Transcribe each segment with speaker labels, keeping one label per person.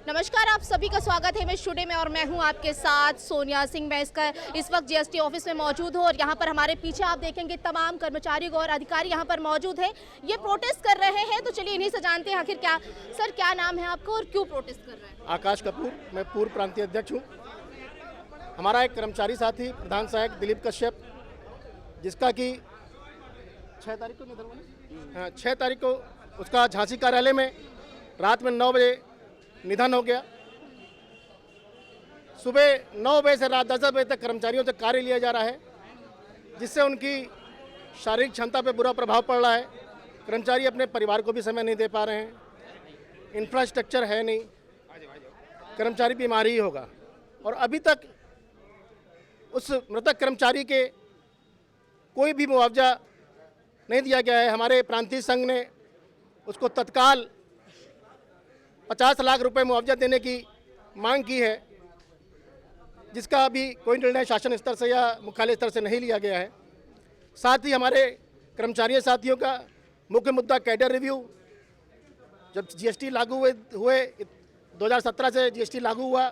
Speaker 1: नमस्कार, आप सभी का स्वागत है मैं स्टूडियो में और मैं हूं आपके साथ सोनिया सिंह। मैं इस वक्त जीएसटी ऑफिस में मौजूद हूं और यहां पर हमारे पीछे आप देखेंगे तमाम कर्मचारी और अधिकारी यहां पर मौजूद हैं। ये प्रोटेस्ट कर रहे हैं, तो चलिए इन्हीं से जानते हैं आखिर क्या नाम है आपका और क्यों प्रोटेस्ट कर रहे हैं।
Speaker 2: आकाश कपूर, मैं पूर्व प्रांतीय अध्यक्ष हूँ। हमारा एक कर्मचारी साथी प्रधान सहायक दिलीप कश्यप, जिसका कि 6 तारीख को निधन हुआ, हाँ 6 तारीख को उसका झांसी कार्यालय में रात में 9 बजे निधन हो गया। सुबह 9 बजे से रात 10 बजे तक कर्मचारियों से कार्य लिया जा रहा है, जिससे उनकी शारीरिक क्षमता पर बुरा प्रभाव पड़ रहा है। कर्मचारी अपने परिवार को भी समय नहीं दे पा रहे हैं, इंफ्रास्ट्रक्चर है नहीं, कर्मचारी बीमार ही होगा। और अभी तक उस मृतक कर्मचारी के कोई भी मुआवजा नहीं दिया गया है। हमारे प्रांतीय संघ ने उसको तत्काल 50 लाख रुपए मुआवजा देने की मांग की है, जिसका अभी कोई निर्णय शासन स्तर से या मुख्यालय स्तर से नहीं लिया गया है। साथ ही हमारे कर्मचारी साथियों का मुख्य मुद्दा कैडर रिव्यू। जब जीएसटी लागू हुए 2017 से जीएसटी लागू हुआ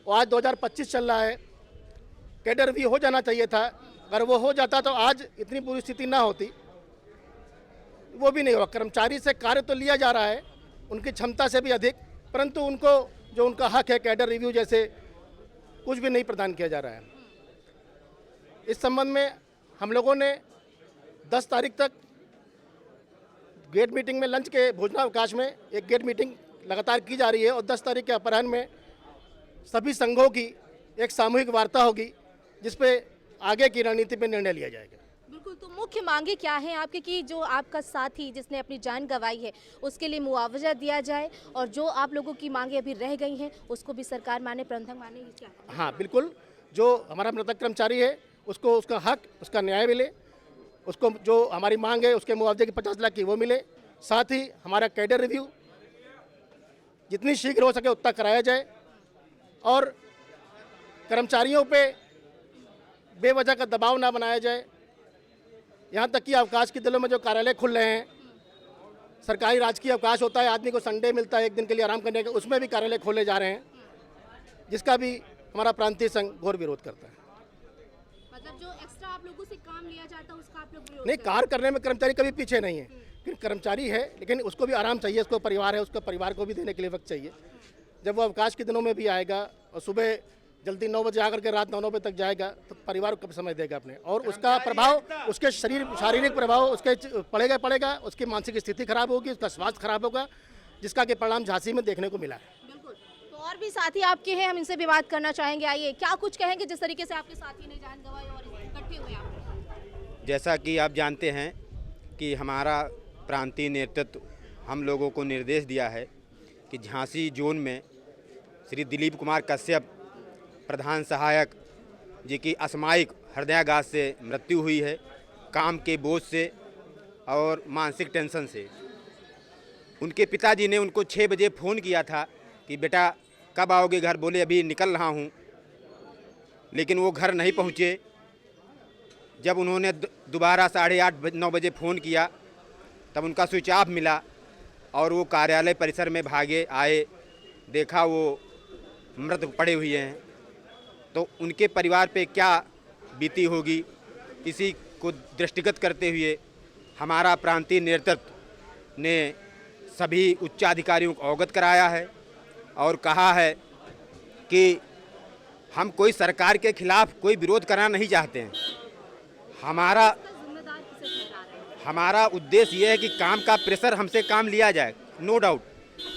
Speaker 2: और आज 2025 चल रहा है, कैडर रिव्यू हो जाना चाहिए था। अगर वो हो जाता तो आज इतनी बुरी स्थिति ना होती, वो भी नहीं हुआ। कर्मचारी से कार्य तो लिया जा रहा है उनकी क्षमता से भी अधिक, परंतु उनको जो उनका हक है कैडर रिव्यू जैसे कुछ भी नहीं प्रदान किया जा रहा है। इस संबंध में हम लोगों ने 10 तारीख तक गेट मीटिंग में लंच के भोजनावकाश में एक गेट मीटिंग लगातार की जा रही है और 10 तारीख के अपराह्न में सभी संघों की एक सामूहिक वार्ता होगी, जिस पे आगे की रणनीति पे निर्णय लिया जाएगा।
Speaker 1: बिल्कुल, तो मुख्य मांगे क्या हैं आपके कि जो आपका साथी जिसने अपनी जान गंवाई है उसके लिए मुआवजा दिया जाए और जो आप लोगों की मांगे अभी रह गई हैं उसको भी सरकार माने, प्रबंधक माने, ये क्या?
Speaker 2: हाँ बिल्कुल, जो हमारा मृतक कर्मचारी है उसको उसका हक, उसका न्याय मिले, उसको जो हमारी मांग है उसके मुआवजे की 50 लाख की वो मिले। साथ ही हमारा कैडर रिव्यू जितनी शीघ्र हो सके उतना कराया जाए और कर्मचारियों पे बेवजह का दबाव ना बनाया जाए। यहाँ तक कि अवकाश के दिनों में जो कार्यालय खुल रहे हैं, सरकारी राजकीय अवकाश होता है, आदमी को संडे मिलता है एक दिन के लिए आराम करने का, उसमें भी कार्यालय खोले जा रहे हैं, जिसका भी हमारा प्रांतीय संघ घोर विरोध करता है।
Speaker 1: मतलब जो एक्स्ट्रा आप लोगों से काम लिया जाता है उसका आप लोग विरोध
Speaker 2: नहीं, कार्य करने में कर्मचारी कभी पीछे नहीं है, लेकिन कर्मचारी है लेकिन उसको भी आराम चाहिए, उसको परिवार है, उसको परिवार को भी देने के लिए वक्त चाहिए। जब वो अवकाश के दिनों में भी आएगा और सुबह जल्दी 9 बजे आकर के रात 9 बजे तक जाएगा तो परिवार को कब समय देगा अपने, और उसका प्रभाव उसके शारीरिक प्रभाव उसके पड़ेगा, उसकी मानसिक स्थिति खराब होगी, उसका स्वास्थ्य खराब होगा, जिसका कि परिणाम झांसी में देखने को मिला है।
Speaker 1: बिल्कुल, तो और भी साथी आपके हैं, हम इनसे भी बात करना चाहेंगे। आइए, क्या कुछ कहेंगे जिस तरीके से आपके साथी ने जान गंवाई और इकट्ठे हुए आप?
Speaker 3: जैसा कि आप जानते हैं कि हमारा प्रांतीय नेतृत्व हम लोगों को निर्देश दिया है कि झांसी जोन में श्री दिलीप कुमार कश्यप प्रधान सहायक जी की असामयिक हृदयाघात से मृत्यु हुई है, काम के बोझ से और मानसिक टेंशन से। उनके पिताजी ने उनको 6 बजे फ़ोन किया था कि बेटा कब आओगे घर, बोले अभी निकल रहा हूँ, लेकिन वो घर नहीं पहुँचे। जब उन्होंने दोबारा 8:30-9 बजे फ़ोन किया तब उनका स्विच ऑफ मिला और वो कार्यालय परिसर में भागे आए, देखा वो मृत पड़े हुए हैं। तो उनके परिवार पे क्या बीती होगी, इसी को दृष्टिगत करते हुए हमारा प्रांतीय नेतृत्व ने सभी उच्चाधिकारियों को अवगत कराया है और कहा है कि हम कोई सरकार के खिलाफ कोई विरोध करना नहीं चाहते हैं। हमारा उद्देश्य ये है कि काम का प्रेशर हमसे काम लिया जाए, नो डाउट,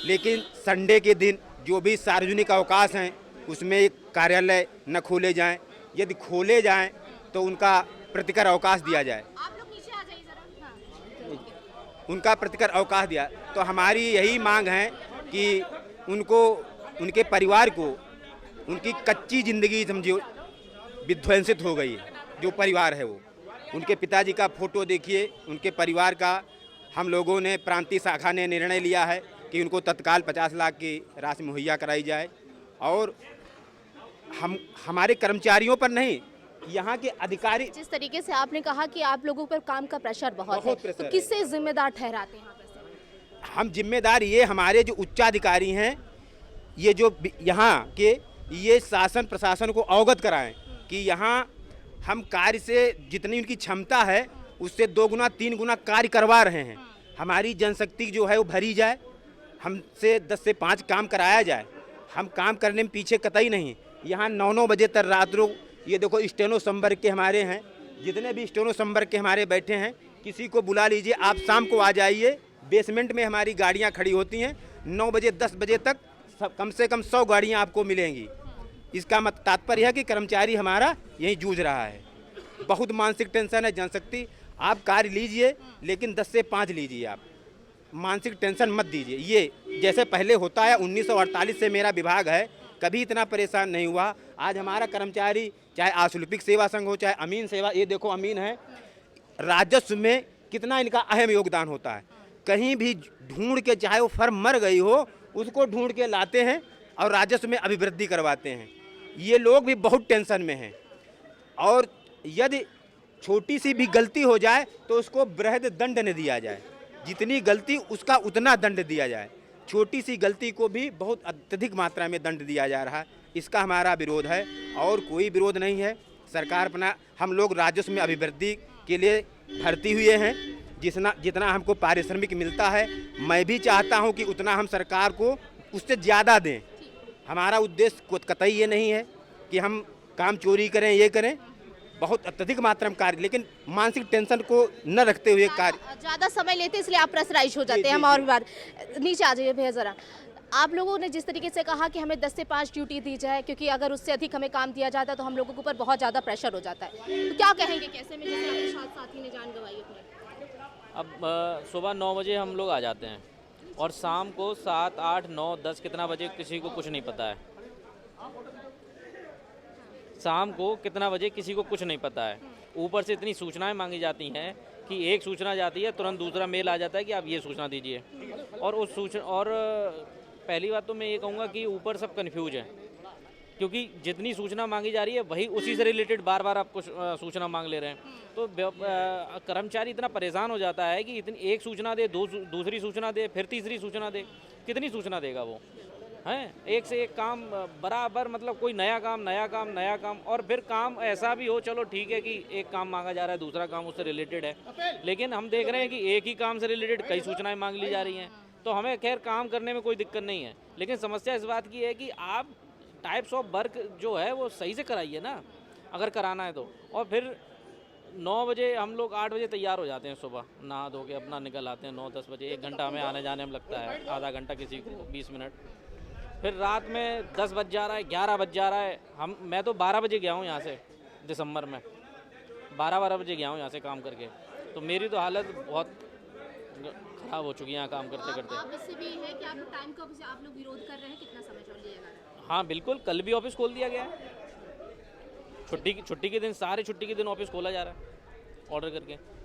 Speaker 3: लेकिन संडे के दिन जो भी सार्वजनिक अवकाश हैं उसमें कार्यालय न खोले जाएं, यदि खोले जाएं तो उनका प्रतिकर अवकाश दिया जाए।
Speaker 1: आप लोग नीचे आ जाइए जरा।
Speaker 3: उनका प्रतिकर अवकाश दिया तो हमारी यही मांग है कि उनको, उनके परिवार को, उनकी कच्ची ज़िंदगी समझिए विध्वंसित हो गई है। जो परिवार है वो, उनके पिताजी का फोटो देखिए, उनके परिवार का। हम लोगों ने प्रांतीय शाखा ने निर्णय लिया है कि उनको तत्काल 50 लाख की राशि मुहैया कराई जाए और हमारे कर्मचारियों पर नहीं, यहाँ के अधिकारी।
Speaker 1: जिस तरीके से आपने कहा कि आप लोगों पर काम का प्रेशर बहुत है, तो किससे जिम्मेदार ठहराते हैं आप?
Speaker 3: हम जिम्मेदार ये हमारे जो उच्चाधिकारी हैं ये जो यहाँ के ये शासन प्रशासन को अवगत कराएं कि यहाँ हम कार्य से जितनी उनकी क्षमता है उससे 2 गुना 3 गुना कार्य करवा रहे हैं। हमारी जनशक्ति जो है वो भरी जाए, हमसे 10 से 5 काम कराया जाए। हम काम करने में पीछे कतई नहीं। यहाँ 9-9 बजे तक रात रो, ये देखो स्टेनो संवर्ग के हमारे हैं, जितने भी स्टेनो संवर्ग के हमारे बैठे हैं, किसी को बुला लीजिए, आप शाम को आ जाइए। बेसमेंट में हमारी गाड़ियाँ खड़ी होती हैं, 9 बजे 10 बजे तक कम से कम 100 गाड़ियाँ आपको मिलेंगी। इसका मत तात्पर्य है कि कर्मचारी हमारा यहीं जूझ रहा है। बहुत मानसिक टेंशन है। जनशक्ति आप कार्य लीजिए, लेकिन 10 से 5 लीजिए। आप मानसिक टेंशन मत दीजिए। ये जैसे पहले होता है, 1948 से मेरा विभाग है, कभी इतना परेशान नहीं हुआ। आज हमारा कर्मचारी, चाहे आशुलिपिक सेवा संघ हो, चाहे अमीन सेवा, ये देखो अमीन है, राजस्व में कितना इनका अहम योगदान होता है। कहीं भी ढूंढ के, चाहे वो फर्म मर गई हो, उसको ढूंढ के लाते हैं और राजस्व में अभिवृद्धि करवाते हैं। ये लोग भी बहुत टेंशन में हैं। और यदि छोटी सी भी गलती हो जाए तो उसको बृहद दंड न दिया जाए। जितनी गलती उसका उतना दंड दिया जाए। छोटी सी गलती को भी बहुत अत्यधिक मात्रा में दंड दिया जा रहा है। इसका हमारा विरोध है और कोई विरोध नहीं है। सरकार अपना, हम लोग राजस्व में अभिवृद्धि के लिए भर्ती हुए हैं। जितना हमको पारिश्रमिक मिलता है, मैं भी चाहता हूं कि उतना हम सरकार को उससे ज़्यादा दें। हमारा उद्देश्य कतई ये नहीं है कि हम काम चोरी करें, ये करें। बहुत अत्यधिक मात्रा में कार्य, लेकिन मानसिक टेंशन को न रखते हुए कार्य।
Speaker 1: ज़्यादा समय लेते इसलिए आप प्रेशराइज हो जाते हैं। हम और भी बात, नीचे आ जाइए भैया ज़रा। आप लोगों ने जिस तरीके से कहा कि हमें 10 से 5 ड्यूटी दी जाए, क्योंकि अगर उससे अधिक हमें काम दिया जाता है तो हम लोगों के ऊपर बहुत ज़्यादा प्रेशर हो जाता है, तो क्या कहेंगे कैसे में, जैसे आपके साथी ने जान गंवाई अपनी?
Speaker 4: अब सुबह 9 बजे हम लोग आ जाते हैं और शाम को 7, 8, 9, 10 कितना बजे किसी को कुछ नहीं पता है। शाम को कितना बजे किसी को कुछ नहीं पता है। ऊपर से इतनी सूचनाएं मांगी जाती हैं कि एक सूचना जाती है, तुरंत दूसरा मेल आ जाता है कि आप ये सूचना दीजिए। और उस सूचना, और पहली बात तो मैं ये कहूँगा कि ऊपर सब कन्फ्यूज है, क्योंकि जितनी सूचना मांगी जा रही है वही उसी से रिलेटेड बार बार आपको सूचना मांग ले रहे हैं। तो कर्मचारी इतना परेशान हो जाता है कि इतनी एक सूचना दे, दूसरी सूचना दे, फिर तीसरी सूचना दे। कितनी सूचना देगा वो? हैं, एक से एक काम बराबर, मतलब कोई नया काम। और फिर काम ऐसा भी हो, चलो ठीक है कि एक काम मांगा जा रहा है, दूसरा काम उससे रिलेटेड है, लेकिन हम देख रहे हैं कि एक ही काम से रिलेटेड कई सूचनाएं मांग ली जा रही हैं। तो हमें खैर काम करने में कोई दिक्कत नहीं है, लेकिन समस्या इस बात की है कि आप टाइप्स ऑफ वर्क जो है वो सही से कराइए ना, अगर कराना है तो। और फिर 9 बजे हम लोग 8 बजे तैयार हो जाते हैं, सुबह नहा धो के अपना निकल आते हैं। 9-10 बजे 1 घंटा हमें आने जाने में लगता है, आधा घंटा किसी को, 20 मिनट। फिर रात में 10 बज जा रहा है, 11 बज जा रहा है। मैं तो 12 बजे गया हूँ यहाँ से, दिसंबर में 12 बजे गया हूँ यहाँ से काम करके। तो मेरी तो हालत बहुत ख़राब हो चुकी है यहाँ काम करते करते।
Speaker 1: आप इससे भी है कि आप टाइम का आप लोग विरोध कर रहे हैं, कितना समय चल लिएगा?
Speaker 4: हाँ बिल्कुल, कल भी ऑफिस खोल दिया गया है। छुट्टी के दिन, सारे छुट्टी के दिन ऑफिस खोला जा रहा है ऑर्डर करके।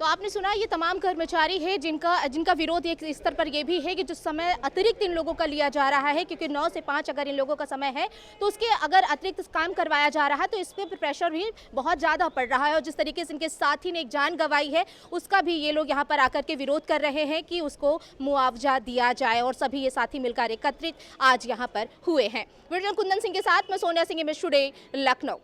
Speaker 1: तो आपने सुना, ये तमाम कर्मचारी है जिनका विरोध एक स्तर पर ये भी है कि जो समय अतिरिक्त इन लोगों का लिया जा रहा है, क्योंकि 9 से 5 अगर इन लोगों का समय है तो उसके अगर अतिरिक्त काम करवाया जा रहा है तो इस पर प्रेशर भी बहुत ज़्यादा पड़ रहा है। और जिस तरीके से इनके साथी ने एक जान गंवाई है, उसका भी ये लोग यहाँ पर आकर के विरोध कर रहे हैं कि उसको मुआवजा दिया जाए। और सभी ये साथी मिलकर एकत्रित आज यहाँ पर हुए हैं। वीडियो कुंदन सिंह के साथ मैं सोनिया सिंह, इमेज टुडे, लखनऊ।